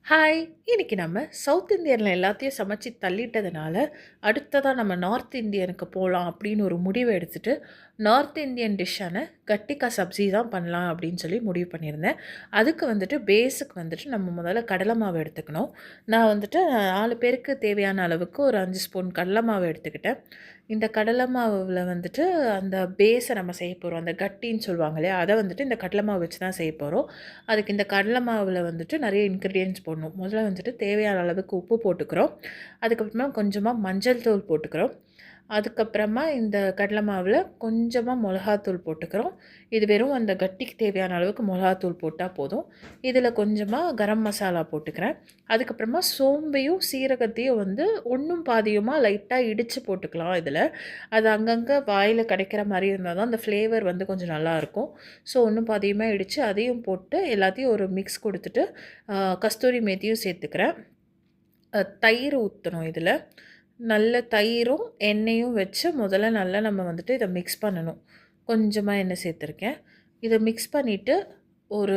Hi! இன்னைக்கு நம்ம south இந்தியன்ல எல்லாத்தையும் சமைச்சு தள்ளிட்டதுனால, அடுத்ததா நம்ம நார்த் இந்தியனுக்கு போலாம் அப்படின்னு ஒரு முடிவு எடுத்துட்டு, நார்த் இந்தியன் டிஷ்ஷான கட்டி கா சப்ஸி தான் பண்ணலாம் அப்படின்னு சொல்லி முடிவு பண்ணியிருந்தேன். அதுக்கு வந்துட்டு பேஸுக்கு வந்துட்டு நம்ம முதல்ல கடலை மாவு எடுத்துக்கணும். நான் வந்துட்டு 4 பேருக்கு தேவையான அளவுக்கு ஒரு 5 ஸ்பூன் கடலை மாவு எடுத்துக்கிட்டேன். இந்த கடலை மாவுல வந்துட்டு அந்த பேஸை நம்ம செய்ய போறோம். அந்த கட்டின்னு சொல்லுவாங்க இல்லையா? அத வந்துட்டு இந்த கடலை மாவு வச்சு தான் செய்ய போறோம். அதுக்கு இந்த கடலை மாவுல வந்துட்டு நெறைய இன்கிரீடியன்ட்ஸ் போடணும். முதல்ல வந்துட்டு தேவையான அளவுக்கு உப்பு போட்டுக்கிறோம். அதுக்கப்புறமா கொஞ்சமா மஞ்சள் தூள் போட்டுக்கிறோம். அதுக்கப்புறமா இந்த கடலை மாவுல கொஞ்சமா மொளகாத்தூள் போட்டுக்கிறோம். இது வெறும் அந்த கட்டிக்கு தேவையான அளவுக்கு மொளகாத்தூள் போட்டா போதும். இதில கொஞ்சமா கரம் மசாலா போட்டுக்கிறேன். அதுக்கப்புறமா சோம்பையும், சீரகத்தையும் வந்து ஒண்ணும் பாதியுமா லைட்டா இடிச்சு போட்டுக்கலாம் இதில. அது அங்கங்க வாயில கிடைக்கிற மாரி இருந்தா தான் அந்த ஃப்ளேவர் வந்து கொஞ்சம் நல்லாயிருக்கும். ஸோ ஒண்ணும் பாதியுமா இடிச்சு அதையும் போட்டு எல்லாத்தையும் ஒரு மிக்ஸ் குடுத்துட்டு, கஸ்தூரி மேத்தியும் சேர்த்துக்கிறேன். தயிர் ஊத்தணும் இதில. நல்ல தயிரும், எண்ணெயும் வச்சு முதல்ல நல்லா நம்ம வந்துட்டு இத மிக்ஸ் பண்ணணும். கொஞ்சமா எண்ணெய் சேர்த்துருக்கேன். இத மிக்ஸ் பண்ணிட்டு, ஒரு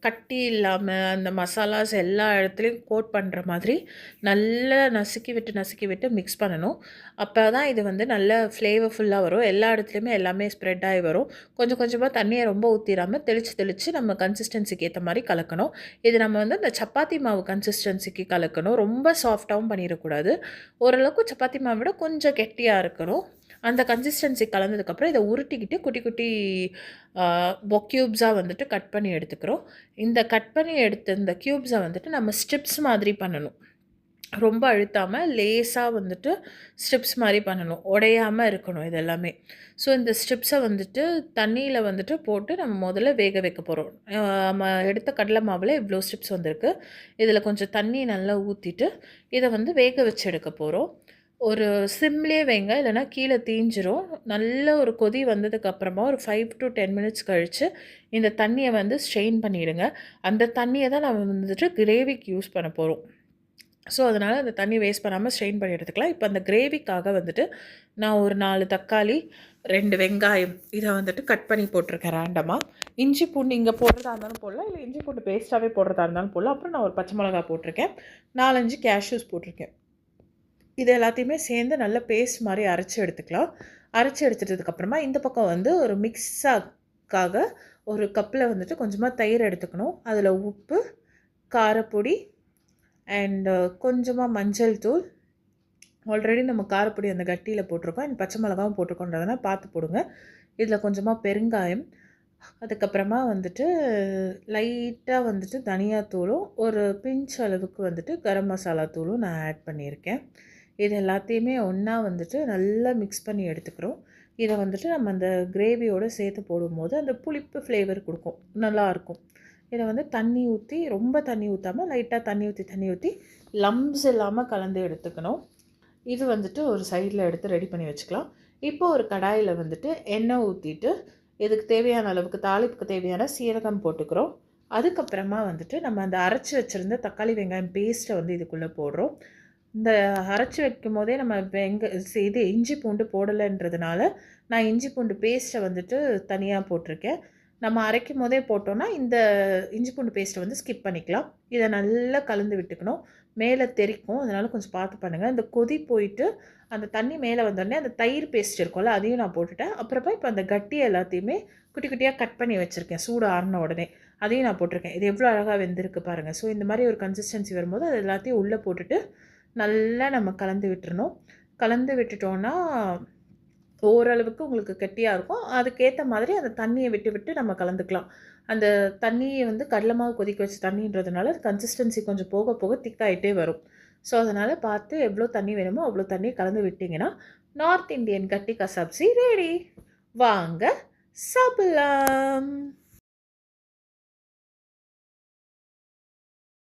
கட்டி இல்லாம அந்த மசாலாஸ் எல்லா இடத்துலயும் கோட் பண்ற மாதிரி நல்லா நசுக்கி விட்டு மிக்ஸ் பண்ணணும். அப்பதான் இது வந்து நல்ல ஃப்ளேவர்ஃபுல்லா வரும். எல்லா இடத்துலயுமே எல்லாமே ஸ்ப்ரெட் ஆயி வரும். கொஞ்சம் கொஞ்சமா தண்ணிய ரொம்ப ஊத்திராம தெளிச்சு தெளிச்சு நம்ம கன்சிஸ்டன்சிக்கு ஏத்த மாரி கலக்கணும். இது நம்ம வந்து இந்த சப்பாத்தி மாவு கன்சிஸ்டன்சிக்கு கலக்கணும். ரொம்ப சாஃப்ட்டாவும் பண்ணிறக்கூடாது. ஓரளவுக்கு சப்பாத்தி மாவ விட கொஞ்சம் கெட்டியா இருக்கணும். அந்த கன்சிஸ்டன்சி கலந்ததுக்கப்புறம் இத உருட்டிக்கிட்டு குட்டி குட்டி ஆ கியூப்ஸா வந்துட்டு கட் பண்ணி எடுத்துக்கிறோம். இந்த கட் பண்ணி எடுத்த இந்த கியூப்ஸ வந்துட்டு நம்ம ஸ்ட்ரிப்ஸ் மாதிரி பண்ணணும். ரொம்ப அழுத்தாம லேசா வந்துட்டு ஸ்ட்ரிப்ஸ் மாரி பண்ணணும். உடையாம இருக்கணும் இது எல்லாமே. ஸோ இந்த ஸ்ட்ரிப்ஸ வந்துட்டு தண்ணீல வந்துட்டு போட்டு நம்ம முதல்ல வேக வைக்க போறோம். நம்ம எடுத்த கடலை மாவுல இவ்ளோ ஸ்ட்ரிப்ஸ் வந்திருக்கு. இதில கொஞ்சம் தண்ணி நல்லா ஊத்திட்டு, இத வந்து வேக வச்சு எடுக்க போறோம். ஒரு சிம்லயே வைங்க. இல்லன்னா கீழ தீஞ்சிரும். நல்ல ஒரு கொதி வந்ததுக்கு அப்புறமா ஒரு 5 டூ 10 மினிட்ஸ் கழிச்சு, இந்த தண்ணிய வந்து ஸ்ட்ரெயின் பண்ணிடுங்க. அந்த தண்ணிய தான் நம்ம வந்துட்டு கிரேவிக்கு யூஸ் பண்ண போறோம். ஸோ, அதனால அந்த தண்ணி வேஸ்ட் பண்ணாம ஸ்ட்ரெயின் பண்ணி எடுத்துக்கலாம். இப்ப அந்த கிரேவிக்காக வந்துட்டு, நான் ஒரு 4 தக்காளி, 2 வெங்காயம் இத வந்துட்டு கட் பண்ணி போட்டுருக்கேன் ரேண்டமா. இஞ்சி பூண்டு இங்க போடுறதா இருந்தாலும் போடலாம். இல்ல இஞ்சி பூண்டு பேஸ்ட்டாவே போடுறதா இருந்தாலும் போடலாம். அப்புறம் நான் ஒரு பச்சை மிளகாய் போட்டுருக்கேன். 4, 5 கேஷ்யூஸ் போட்டுருக்கேன். இது எல்லாத்தையுமே சேர்ந்து நல்ல பேஸ்ட் மாரி அரைச்சு எடுத்துக்கலாம். அரைச்சு எடுத்துட்டதுக்கப்புறமா, இந்த பக்கம் வந்து ஒரு மிக்ஸாக்காக ஒரு கப்ல வந்துட்டு கொஞ்சமா தயிர் எடுத்துக்கணும். அதில உப்பு, காரப்பொடி அண்ட் கொஞ்சமா மஞ்சள் தூள். ஆல்ரெடி நம்ம காரப்பொடி அந்த கட்டியில போட்டிருக்கோம். அண்ட் பச்சை மிளகாவும் போட்டிருக்கோன்றதுனால பார்த்து போடுங்க. இதில கொஞ்சமா பெருங்காயம், அதுக்கப்புறமா வந்துட்டு லைட்டா வந்துட்டு தனியாத்தூளும், ஒரு பிஞ்ச் அளவுக்கு வந்துட்டு கரம் மசாலா தூளும் நான் ஆட் பண்ணியிருக்கேன். இது எல்லாத்தையுமே ஒண்ணா வந்துட்டு நல்லா மிக்ஸ் பண்ணி எடுத்துக்கிறோம். இத வந்துட்டு நம்ம அந்த கிரேவியோட சேர்த்து போடும்போது, அந்த புளிப்பு ஃப்ளேவர் குடுக்கும். நல்லாருக்கும். இத வந்து தண்ணி ஊத்தி, ரொம்ப தண்ணி ஊத்தாம, லைட்டா தண்ணி ஊத்தி லம்ப்ஸ் இல்லாம கலந்து எடுத்துக்கணும். இது வந்துட்டு ஒரு சைடுல எடுத்து ரெடி பண்ணி வச்சுக்கலாம். இப்போ ஒரு கடாயில வந்துட்டு எண்ணெய் ஊத்திட்டு, இதுக்கு தேவையான அளவுக்கு தாளிப்புக்கு தேவையான சீரகம் போட்டுக்கிறோம். அதுக்கப்புறமா வந்துட்டு நம்ம அந்த அரைச்சு வச்சிருந்த தக்காளி, வெங்காயம் பேஸ்ட்ட வந்து இதுக்குள்ள போடுறோம். இந்த அரைச்சு வைக்கும்போதே நம்ம இது இஞ்சி பூண்டு போடலைன்றதுனால, நான் இஞ்சி பூண்டு பேஸ்ட்ட வந்துட்டு தனியா போட்டிருக்கேன். நம்ம அரைக்கும்போதே போட்டோம்னா, இந்த இஞ்சி பூண்டு பேஸ்ட்ட வந்து ஸ்கிப் பண்ணிக்கலாம். இத நல்லா கலந்து விட்டுக்கணும். மேல தெறிக்கும். அதனால கொஞ்சம் பார்த்து பண்ணுங்க. இந்த கொதி போயிட்டு, அந்த தண்ணி மேல வந்தோனே, அந்த தயிர் பேஸ்ட் இருக்கும்ல, அதையும் நான் போட்டுட்டேன். அப்புறமா இப்ப அந்த கட்டி எல்லாத்தையுமே குட்டி குட்டியா கட் பண்ணி வச்சிருக்கேன். சூடு ஆறுன உடனே. அதையும் நான் போட்டிருக்கேன். இது எவ்வளோ அழகா வெந்திருக்கு பாருங்க. ஸோ இந்த மாரி ஒரு கன்சிஸ்டன்சி வரும்போது, அது எல்லாத்தையும் உள்ள போட்டுட்டு, நல்லா நம்ம கலந்து விட்டுறணும். கலந்து விட்டுட்டோம்னா, ஓரளவுக்கு உங்களுக்கு கெட்டியா இருக்கும். அதுக்கேத்த மாதிரி அந்த தண்ணிய விட்டு, விட்டு நம்ம கலந்துக்கலாம். அந்த தண்ணிய வந்து கடல மாவு கொதிக்க வச்ச தண்ணின்றதுனால, கன்சிஸ்டன்சி கொஞ்சம் போக, போக திக் ஆயிட்டே வரும். ஸோ, அதனால பார்த்து எவ்வளோ தண்ணி வேணுமோ, அவ்வளோ தண்ணீய கலந்து விட்டீங்கன்னா, நார்த் இண்டியன் கட்டி கா சப்ஸி ரெடி. வாங்க சாப்பிடலாம்.